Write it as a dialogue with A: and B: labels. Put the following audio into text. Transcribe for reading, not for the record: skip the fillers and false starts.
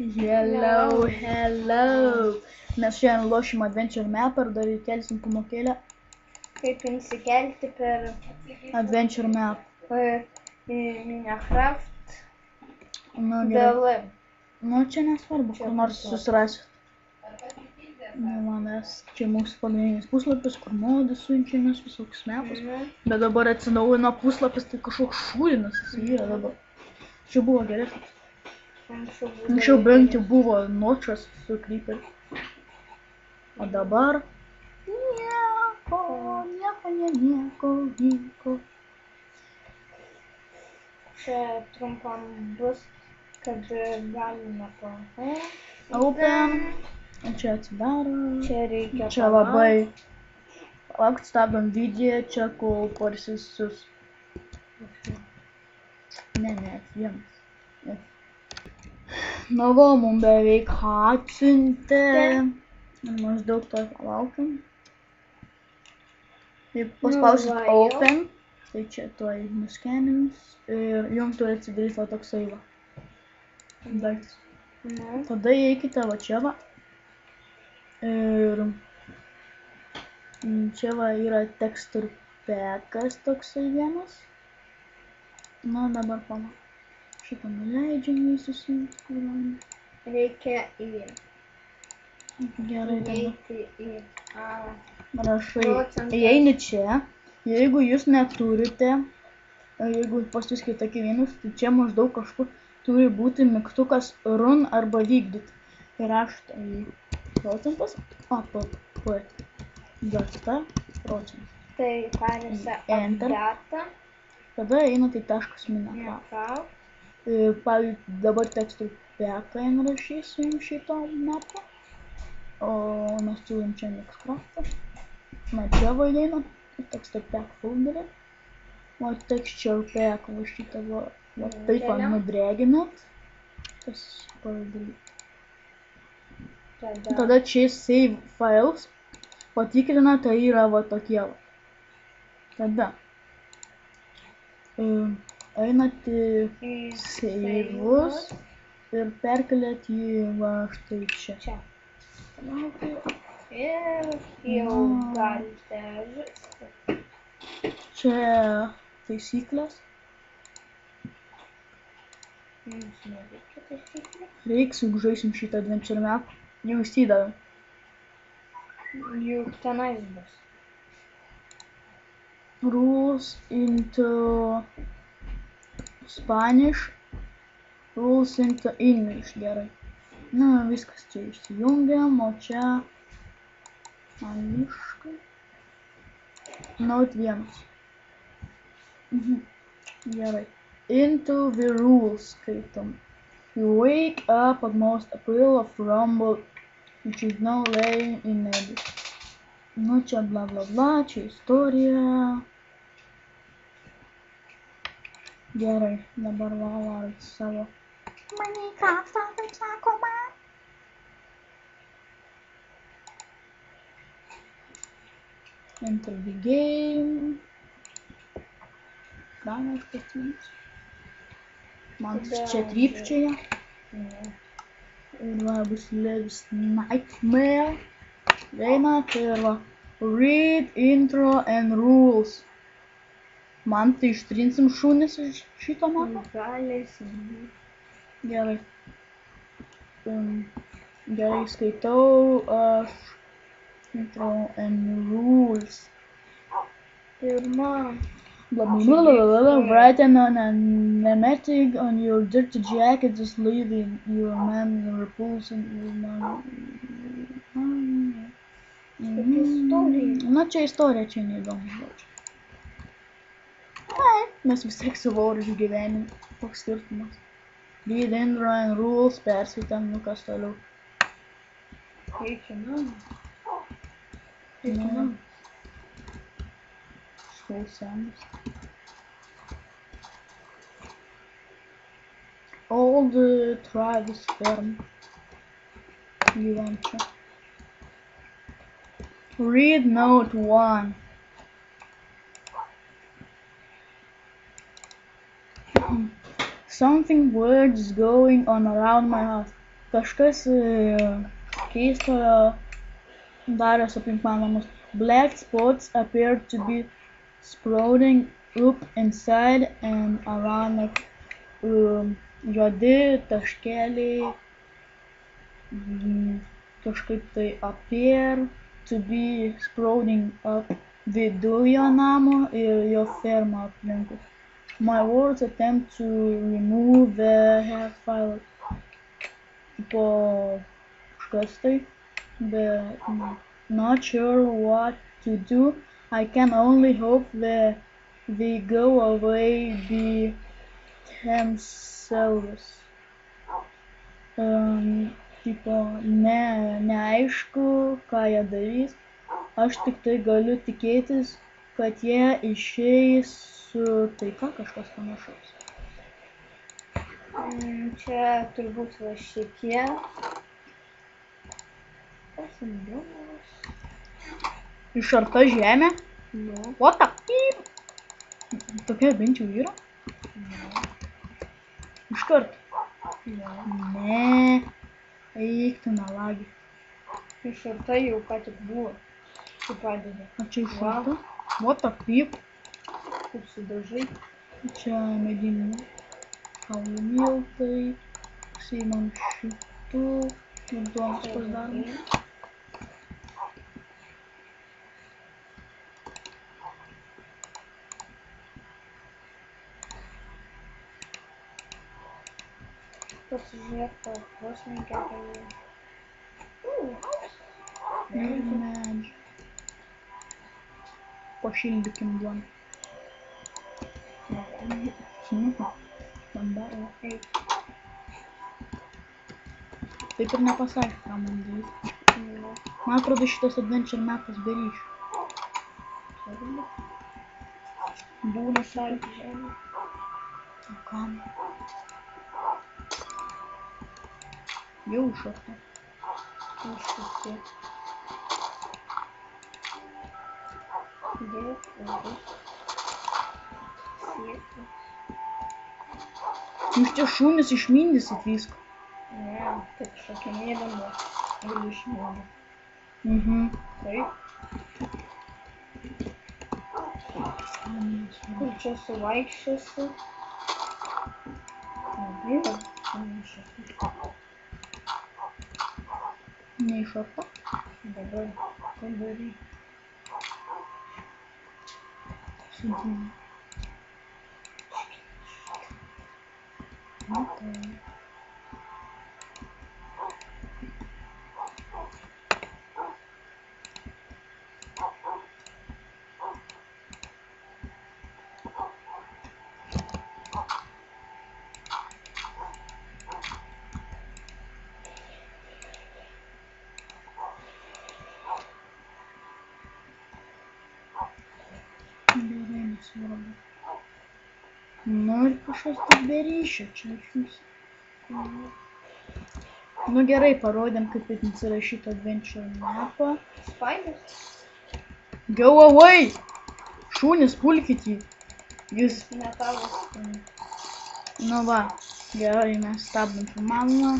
A: Hello, hello. Mes šiandien lošim Adventure Map ir dar įkelsim pamokėlę.
B: Kaip įsikelti per
A: Adventure Map.
B: Minecraft
A: Nu, gerai.
B: DL.
A: Nu, čia nesvarbu, kur nors susirasit. Nu, manęs čia mūsų pagrindinis puslapis, kur modus siunčiamis, visokius mapus. Bet dabar atsinaujino puslapis, tai kažkoks šūdinas jis yra dabar. Čia buvo geresnis. Anksčiau bent jau buvo nočas su creeperiu. O dabar nieko vyko.
B: Čia trumpam bus, kad galime
A: Open. Čia atsidaro.
B: Čia reikia
A: Čia labai. Palaukit, stabdom video, čia kol parsisius. Ne, vienas. Na va, mum beveik atsiuntė. Maždaug to palaukiam. Jei paspausit open, tai čia tuoj nuskenins ir jums turi atsidaryti va toksai va. Daiktas. Tada įeikite va čia va. Ir čia va yra texture packas toksai vienas. Na, dabar pamatom. Šitą nuleidžiam jį susijungti, kur galime.
B: Reikia
A: Gerai,
B: įeiti
A: rašai, įeini čia, jeigu jūs neturite, jeigu pasiūskite tokį vienus, tai čia maždaug kažkur turi būti mygtukas run arba vykdyti. Ir rašote į procentas, data, procentas.
B: Tai parėse
A: updata. Tada einate į taškas Minecraft. Pavyzdžiui, dabar tekstų packą įrašysiu jums šito mapą. O mes turim čia Minecraftą. Na, čia va įeina, texture pack folderį. O texture pack va šitą va taip va nudreginat. Tas padaryti. Tada čia save files. Patikrinat, tai yra va tokie va. Tada einat į save'us ir perkeliat jį va štai čia.
B: Ir jau galite žaisti.
A: Čia taisyklės.
B: Mums nereikia taisyklių.
A: Reiks, juk žaisim šitą Adventure Map. Jau įsidavim.
B: Juk tenais bus.
A: Rules into Spanish. Rules into English. Gerai. Na, viskas čia išsijungiam, o čia angliškai. Note 1. Gerai. Into the rules skaitom. You wake up at most April of Rumble, which is no lane in Nebis. Nu, čia bla bla bla, čia istorija. Gerai, dabar varom savo Minecraftą, taip sakoma. Enter the game. Ekranas pasiūlys. Man čia trypčioja. Ir va bus Levis Nightmare. Einat ir va. Read intro and rules. Man tai ištrinsim šunis iš šito mapo?
B: Galėsim.
A: Gerai. Gerai skaitau aš intro and rules.
B: Pirma.
A: Write on a pneumatic on your dirty jacket, just leaving your man repulsing your man. Na, čia istorija, čia neįdomu žodžiu. Mes vis tiek savo oržių gyvenim. Koks skirtumas. Read intro and rules, perskaitam, nu kas toliau.
B: Reikia namą.
A: Štai senas. All the tribes firm. Gyvenčia. Read note 1. Something weird is going on around my house. kažkas keisto darės aplink mano namus. Black spots appeared to be sprouting up inside and around. Juodi taškeliai kažkaip tai appear to be sprouting up viduje namo ir jo fermą aplinkui. My words attempt to remove the hair file. Tipo kažkas tai, but not sure what to do. I can only hope that they go away by themselves. Tipo, neaišku, ką jie darys. Aš tik tai galiu tikėtis, kad jie išeis su taika, kažkas panašaus.
B: Čia turbūt va šitie. Pasimdėmos.
A: Išarta žemė?
B: Nu.
A: What the f***? Tokia bent jau yra?
B: Nu.
A: Iškart?
B: Nu.
A: Ne. Eik tu melagi.
B: Išarta jau ką tik buvo. Kaip padeda.
A: A čia išarta? What the f***?
B: Kaip sudažai.
A: Čia medinių kaulų miltai. Įsimam šitų. Ir duonos pasidarom.
B: Pasižiūrėk, vos negerai.
A: Medžiai. Pašildykim duoną. Bandaro. Taip ir nepasakė, ką man daryti. Man atrodo, šitas adventure mapas be ryšių.
B: Būna šalti žemė.
A: O kam? Jau išarta.
B: Iškutė. Dėk, siekti.
A: Jūs tie šunys išmindysit viską.
B: Ne, taip šokinėdama galiu išmėgti.
A: Taip.
B: Kur čia suvaikščiosiu? Nebėra.
A: Neišarta.
B: Dabar kambarį.
A: Sudėjau. Matai. Gerai, nesvarbu. Nu ir kažkas tik be ryšio čia iš jūsų. Nu gerai, parodėm, kaip įsirašyti adventure mapą.
B: Spiders?
A: Go away! Šunys, pulkit jį. Jūs...
B: Metalas.
A: Nu va, gerai, mes stabdom filmavimą.